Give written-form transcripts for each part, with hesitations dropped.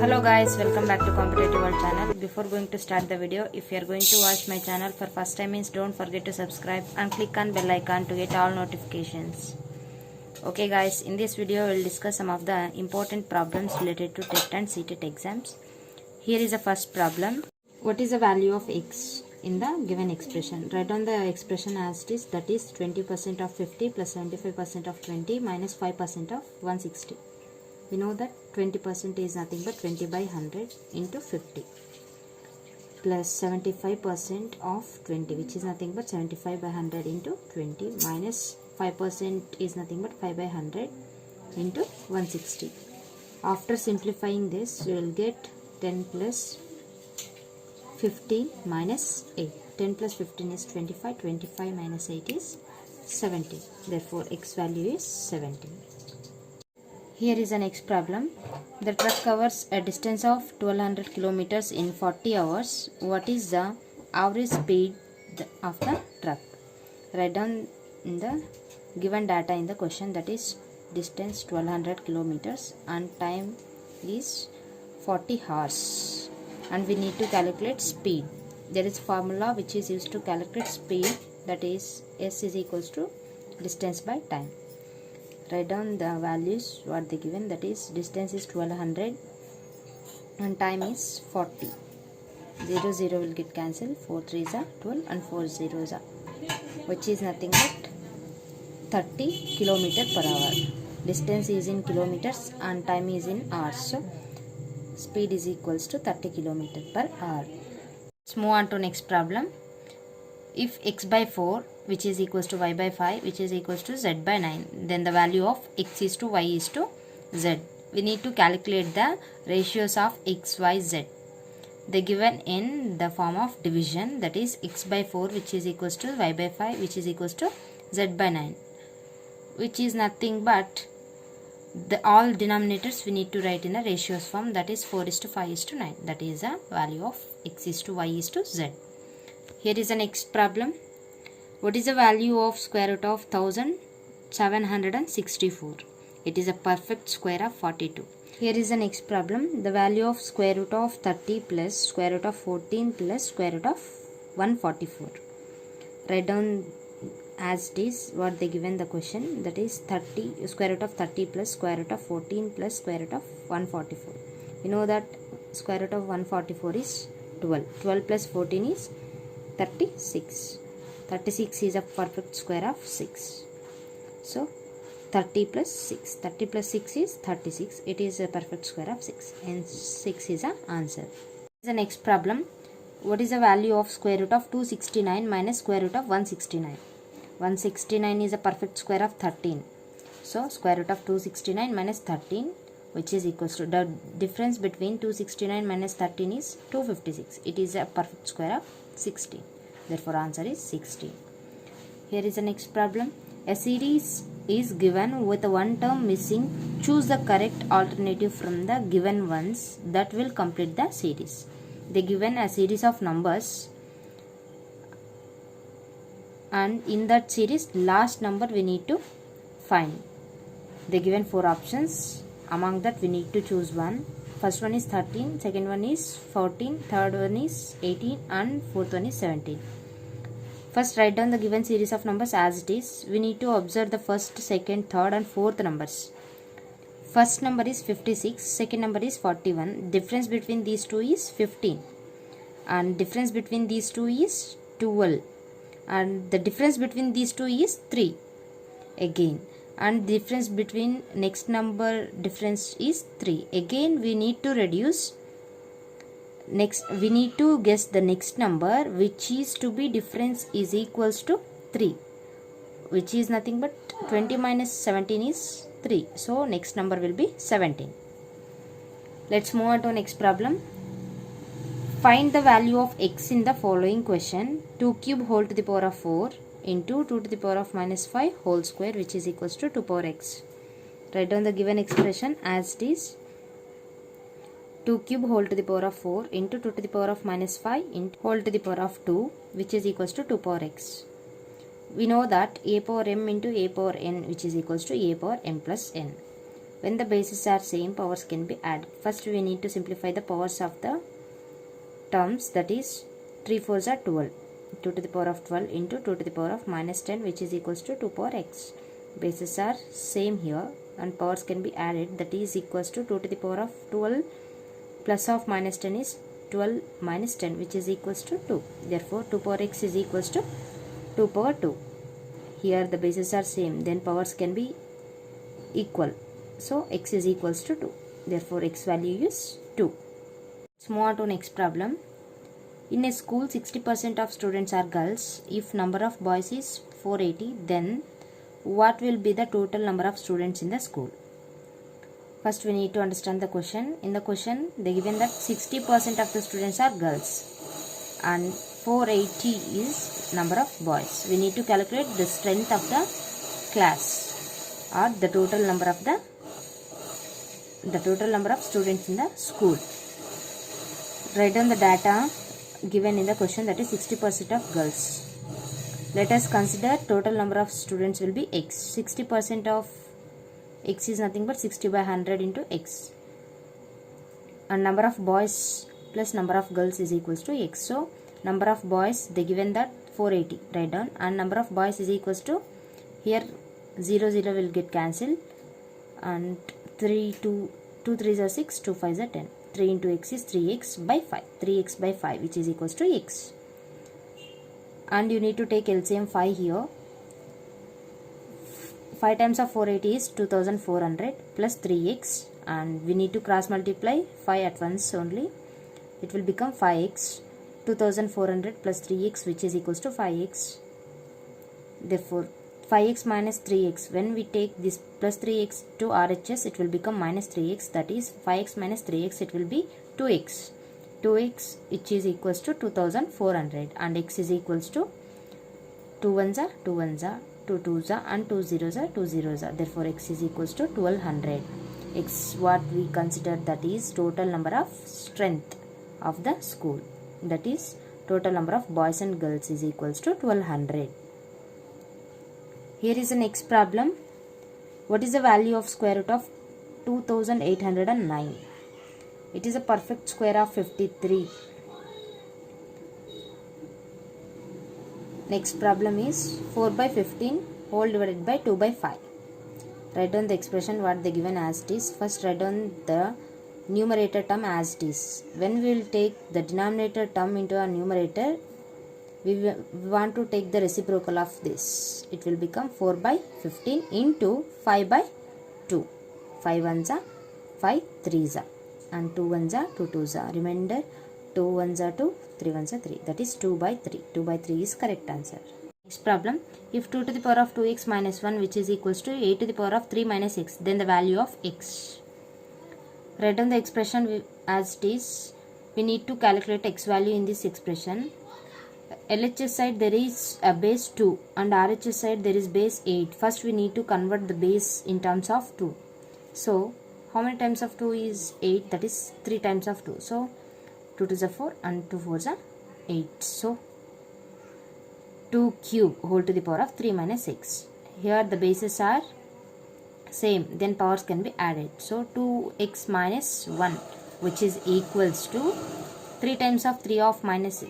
Hello guys, welcome back to Competitive World channel. Before going to start the video, if you are going to watch my channel for first time means don't forget to subscribe and click on bell icon to get all notifications. Okay guys, in this video we will discuss some of the important problems related to TET and CTET exams. Here is the first problem. What is the value of x in the given expression? Write down the expression as it is, that is 20% of 50 plus 75% of 20 minus 5% of 160. We know that 20% is nothing but 20 by 100 into 50 plus 75% of 20, which is nothing but 75 by 100 into 20 minus 5% is nothing but 5 by 100 into 160. After simplifying this, we will get 10 plus 15 minus 8. 10 plus 15 is 25. 25 minus 8 is 17. Therefore, x value is 17. Here is the next problem. The truck covers a distance of 1200 kilometers in 40 hours. What is the average speed of the truck? Write down in the given data in the question, that is distance 1200 kilometers and time is 40 hours. And we need to calculate speed. There is formula which is used to calculate speed, that is S is equals to distance by time. Write down the values what they given, that is distance is 1200 and time is 40. 0 0 will get cancelled, 4 3s are 12 and 4 zeros are, which is nothing but 30 kilometer per hour. Distance is in kilometers and time is in hours, so speed is equals to 30 kilometer per hour. Let's move on to next problem. If x by 4 which is equals to y by 5 which is equals to z by 9, then the value of x is to y is to z. We need to calculate the ratios of x, y, z. They given in the form of division, that is x by 4 which is equals to y by 5 which is equals to z by 9, which is nothing but the all denominators we need to write in a ratios form, that is 4 is to 5 is to 9. That is the value of x is to y is to z. Here is the next problem. What is the value of square root of 1764? It is a perfect square of 42. Here is the next problem. The value of square root of 30 plus square root of 14 plus square root of 144. Write down as it is what they given the question, that is 30 square root of 30 plus square root of 14 plus square root of 144. We know that square root of 144 is 12. 12 plus 14 is 36. 36 is a perfect square of 6. So 30 plus 6. 30 plus 6 is 36. It is a perfect square of 6. And 6 is the answer. The next problem. What is the value of square root of 269 minus square root of 169? 169 is a perfect square of 13. So square root of 269 minus 13, which is equals to, the difference between 269 minus 13 is 256. It is a perfect square of 16. Therefore answer is 16. Here is the next problem. A series is given with one term missing. Choose the correct alternative from the given ones that will complete the series. They given a series of numbers, and in that series last number we need to find. They given 4 options. Among that we need to choose one. First one is 13, second one is 14, third one is 18 and fourth one is 17. First write down the given series of numbers as it is. We need to observe the first, second, third and fourth numbers. First number is 56, second number is 41. Difference between these two is 15. And difference between these two is 12. And the difference between these two is 3 again. And difference between next number difference is 3. Again we need to reduce. Next we need to guess the next number which is to be difference is equals to 3, which is nothing but 20 minus 17 is 3. So next number will be 17. Let's move on to next problem. Find the value of x in the following question. 2 cube whole to the power of 4 into 2 to the power of minus 5 whole square, which is equals to 2 power x. Write down the given expression as it is. 2 cube whole to the power of 4 into 2 to the power of minus 5 into whole to the power of 2, which is equals to 2 power x. We know that a power m into a power n, which is equals to a power m plus n. When the bases are same, powers can be added. First we need to simplify the powers of the terms, that is 3 4s are 12. 2 to the power of 12 into 2 to the power of minus 10, which is equals to 2 power x. Bases are same here and powers can be added, that is equals to 2 to the power of 12 plus of minus 10 is 12 minus 10, which is equals to 2. Therefore 2 power x is equals to 2 power 2. Here the bases are same, then powers can be equal. So x is equals to 2. Therefore x value is 2. Let's move on to next problem. In a school, 60% of students are girls. If number of boys is 480, then what will be the total number of students in the school? First we need to understand the question. In the question, they given that 60% of the students are girls and 480 is number of boys. We need to calculate the strength of the class or the total number of students in the school. Write down the data given in the question, that is 60% of girls. Let us consider total number of students will be x. 60% of x is nothing but 60 by 100 into x. And number of boys plus number of girls is equals to x. So number of boys, they given that 480, write down, and number of boys is equals to, here 0 0 will get cancelled and 2 3s are 6, 2 5s are 10. 3 into x is 3x by 5. 3x by 5, which is equals to x. And you need to take LCM 5 here. 5 times of 480 is 2400 plus 3x, and we need to cross multiply 5 at once only. It will become 5x. 2400 plus 3x, which is equals to 5x. Therefore 5x minus 3x, when we take this plus 3x to RHS, it will become minus 3x, that is 5x minus 3x, it will be 2x. 2x, which is equals to 2400, and x is equals to 2 1s are 2 1s are 2 2s are and 2 0s are 2 0s are. Therefore x is equals to 1200. X, what we consider, that is total number of strength of the school, that is total number of boys and girls is equals to 1200. Here is the next problem. What is the value of square root of 2809? It is a perfect square of 53. Next problem is 4 by 15 whole divided by 2 by 5. Write down the expression what they given as it is. First write down the numerator term as it is. When we will take the denominator term into a numerator, we want to take the reciprocal of this. It will become 4 by 15 into 5 by 2. 5 1s are 5 3s are and 2 1s are 2 2s are. Remainder 2 1s are 2, 3 1s are 3. That is 2 by 3. 2 by 3 is correct answer. Next problem. If 2 to the power of 2x minus 1, which is equals to 8 to the power of 3 minus x, then the value of x. Write down the expression as it is. We need to calculate x value in this expression. LHS side there is a base 2 and RHS side there is base 8. First we need to convert the base in terms of 2. So how many times of 2 is 8? That is 3 times of 2. So 2 2s are 4 and 2 4s are 8. So 2 cube whole to the power of 3 minus 6. Here the bases are same, then powers can be added. So 2x minus 1, which is equals to 3 times of 3 minus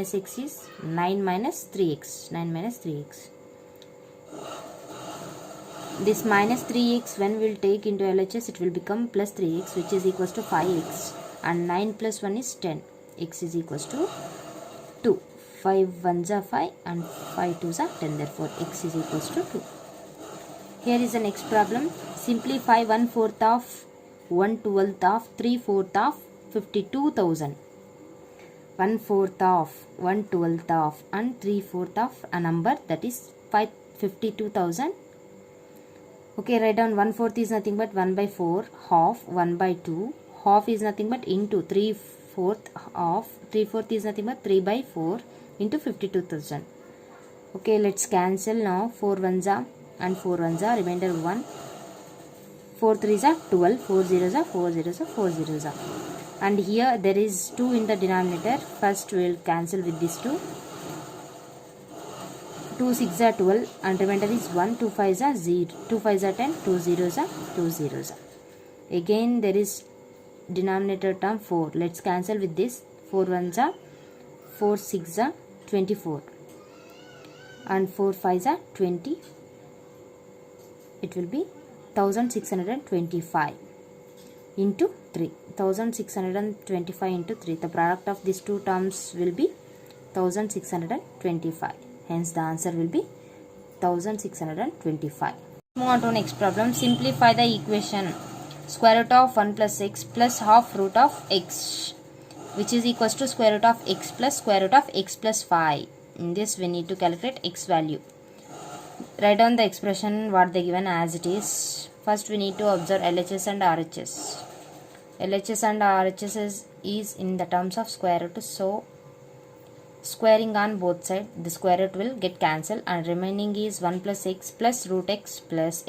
6 is 9 minus 3x. 9 minus 3x. This minus 3x, when we will take into LHS, it will become plus 3x, which is equals to 5x, and 9 plus 1 is 10. X is equals to 2. 5 1s are 5 and 5 2s are 10. Therefore x is equals to 2. Here is the next problem. Simplify 1/4 of 1/12 of 3/4 of 52,000. 1/4 of 1/12 of and 3/4 of a number, that is 52,000. Okay, write down 1/4 is nothing but 1 by 4, half 1 by 2, half is nothing but into 3/4 of 3/4 is nothing but 3 by 4 into 52,000. Okay, let's cancel now. 4 1s are and 4 1s are, remainder 1. 4 3s are 12, 4 0s are 4 0s are 4 0s are. And here there is 2 in the denominator. First we will cancel with this 2. 2 6s are 12 and remainder is 1. 2 5s are 0, 2 5s are 10, 2 0s are 2 0s are. Again there is denominator term 4. Let's cancel with this. 4 ones are 4 6 are 24 and 4 5 are 20. It will be 1625 into 3. 1625 into 3. The product of these two terms will be 1625. Hence the answer will be 1625. Move on to next problem. Simplify the equation square root of 1 plus x plus half root of x, which is equals to square root of x plus square root of x plus 5. In this we need to calculate x value. Write down the expression what they given as it is. First we need to observe LHS and RHS. LHS and RHS is in the terms of square root, so squaring on both sides, the square root will get cancelled and remaining is 1 plus x plus root x plus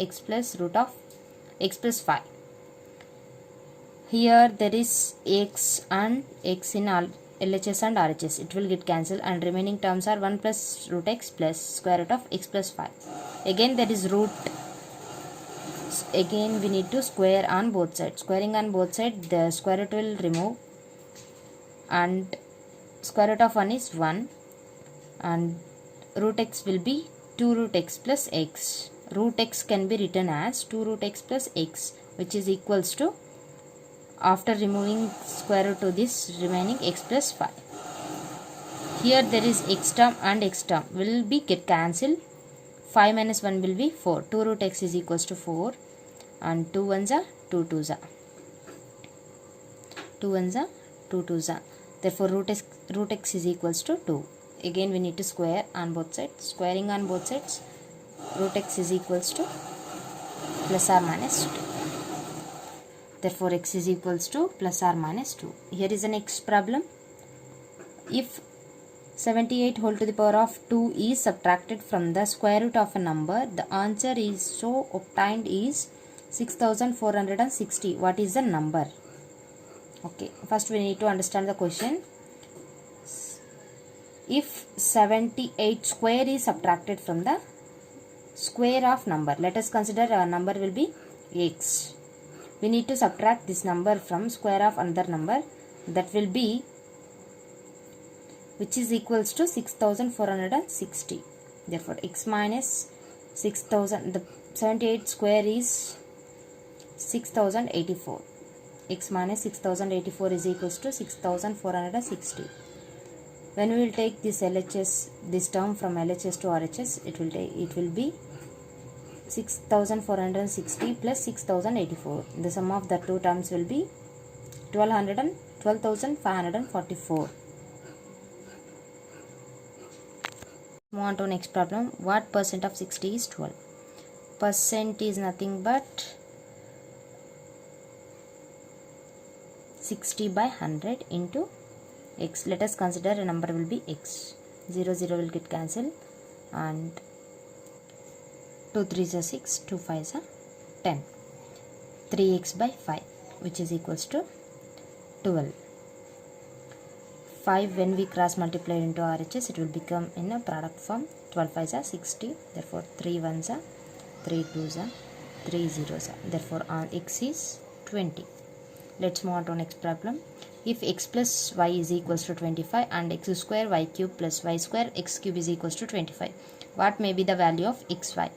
root of x plus 5. Here there is x and x in all LHS and RHS. It will get cancelled and remaining terms are 1 plus root x plus square root of x plus 5. Again there is root. Again we need to square on both sides. Squaring on both sides, the square root will remove and square root of 1 is 1 and root x will be 2 root x plus x. Root x can be written as 2 root x plus x, which is equals to, after removing square root to this, remaining x plus 5. Here there is x term and x term will be get cancelled. 5 minus 1 will be 4. 2 root x is equals to 4 and 2 ones are 2 twos are 2 ones are 2 twos are. Therefore root x is equals to 2. Again we need to square on both sides. Squaring on both sides, root x is equals to plus or minus 2. Therefore x is equals to plus or minus 2. Here is the next problem. If 78 whole to the power of 2 is subtracted from the square root of a number, the answer is so obtained is 6460. What is the number? Okay, first we need to understand the question. If 78 square is subtracted from the square of number, let us consider a number will be x. We need to subtract this number from square of another number, that will be, which is equals to 6460. Therefore x minus 6000, the 78 square is 6084. X minus 6084 is equals to 6460. When we will take this LHS, this term from LHS to RHS, it will be 6460 plus 6084. The sum of the two terms will be 12,544. Move on to next problem. What percent of 60 is 12? Percent is nothing but 60 by 100 into x. Let us consider a number will be x. 0 0 will get cancelled and 2 3s are 6, 2 5s are 10. 3x by 5, which is equals to 12. 5 when we cross multiply into RHS, it will become in a product form. 12 5s are 60. Therefore 3 1s are 3 2s are 3 zeros are. Therefore x is 20. Let's move on to next problem. If x plus y is equals to 25 and x square y cube plus y square x cube is equals to 25, what may be the value of xy?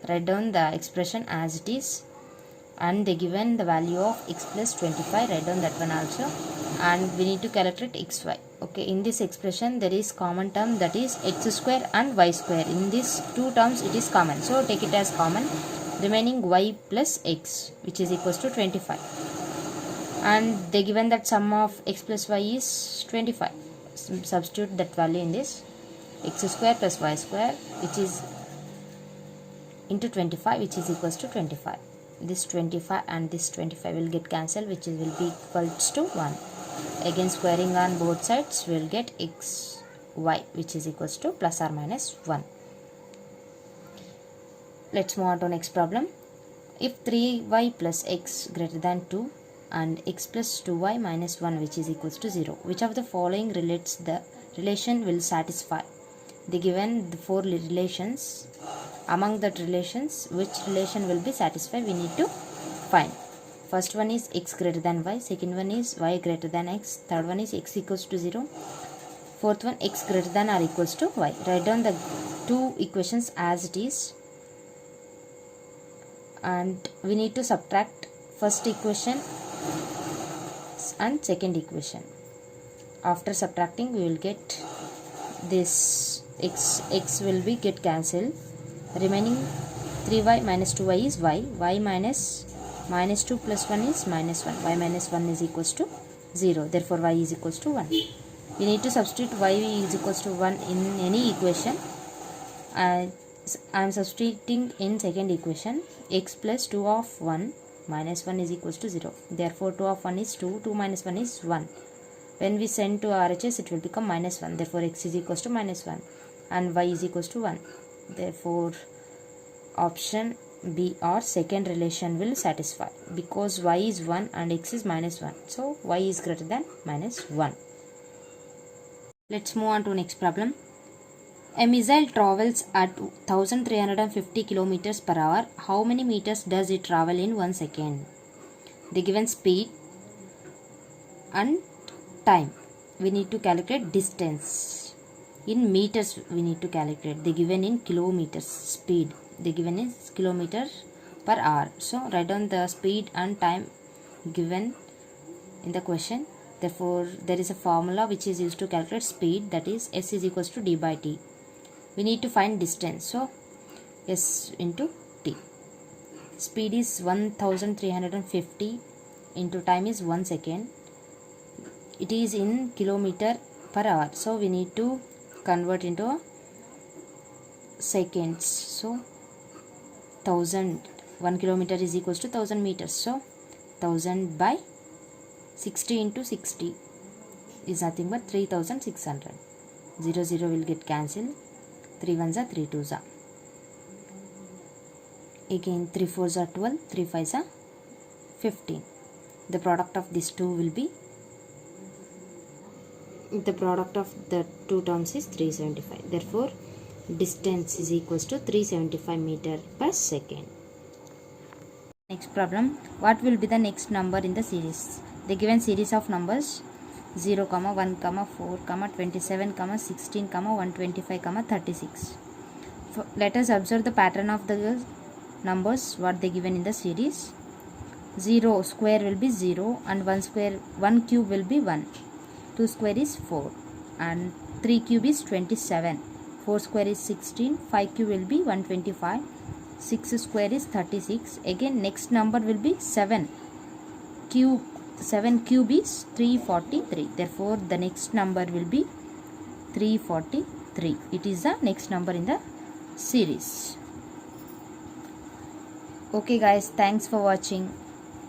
Write down the expression as it is, and they given the value of x plus 25. Write down that one also, and we need to calculate xy. Okay, in this expression there is common term, that is x square and y square. In these two terms it is common, so take it as common. Remaining y plus x, which is equals to 25, and they given that sum of x plus y is 25. Substitute that value in this. X square plus y square, which is into 25, which is equals to 25. This 25 and this 25 will get cancelled, which will be equals to 1. Again squaring on both sides, we will get x y, which is equals to plus or minus 1. Let's move on to next problem. If 3y plus x greater than 2 and x plus 2y minus 1, which is equals to 0, which of the following relates the relation will satisfy? They given the 4 relations. Among that relations, which relation will be satisfied, we need to find. First one is x greater than y, second one is y greater than x, third one is x equals to 0, fourth one x greater than or equals to y. Write down the two equations as it is, and we need to subtract first equation and second equation. After subtracting, we will get this x will be get cancelled. Remaining 3y minus 2y is y minus 2 plus 1 is minus 1, y minus 1 is equals to 0, therefore y is equals to 1. We need to substitute y is equals to 1 in any equation. I am substituting in second equation. X plus 2 of 1 minus 1 is equals to 0, therefore 2 of 1 is 2, 2 minus 1 is 1. When we send to RHS, it will become minus 1, therefore x is equals to minus 1 and y is equals to 1. Therefore option B or second relation will satisfy, because y is 1 and x is minus 1, so y is greater than minus 1. Let's move on to next problem. A missile travels at 1350 kilometers per hour. How many meters does it travel in 1 second? The given speed and time. We need to calculate distance. In meters we need to calculate. They given in kilometers. Speed they given is kilometer per hour. So write down the speed and time given in the question. Therefore there is a formula which is used to calculate speed, that is s is equals to d by t. We need to find distance, so s into t. Speed is 1350 into time is 1 second. It is in kilometer per hour, so we need to convert into seconds. So 1 kilometer is equals to 1000 meters, so 1000 by 60 into 60 is nothing but 3600. 0 0 will get cancelled. 3 1s are 3 2s are. Again 3 4s are 12, 3 5s are 15. The product of these two will be, the product of the two terms is 375. Therefore distance is equals to 375 meter per second. Next problem. What will be the next number in the series? The given series of numbers 0, 1, 4, 27, 16, 125, 36. Let us observe the pattern of the numbers what they given in the series. 0 square will be 0 and 1 cube will be 1. 2 square is 4 and 3 cube is 27. 4 square is 16. 5 cube will be 125. 6 square is 36. Again next number will be 7 cube is 343. Therefore the next number will be 343. It is the next number in the series. Okay guys, thanks for watching.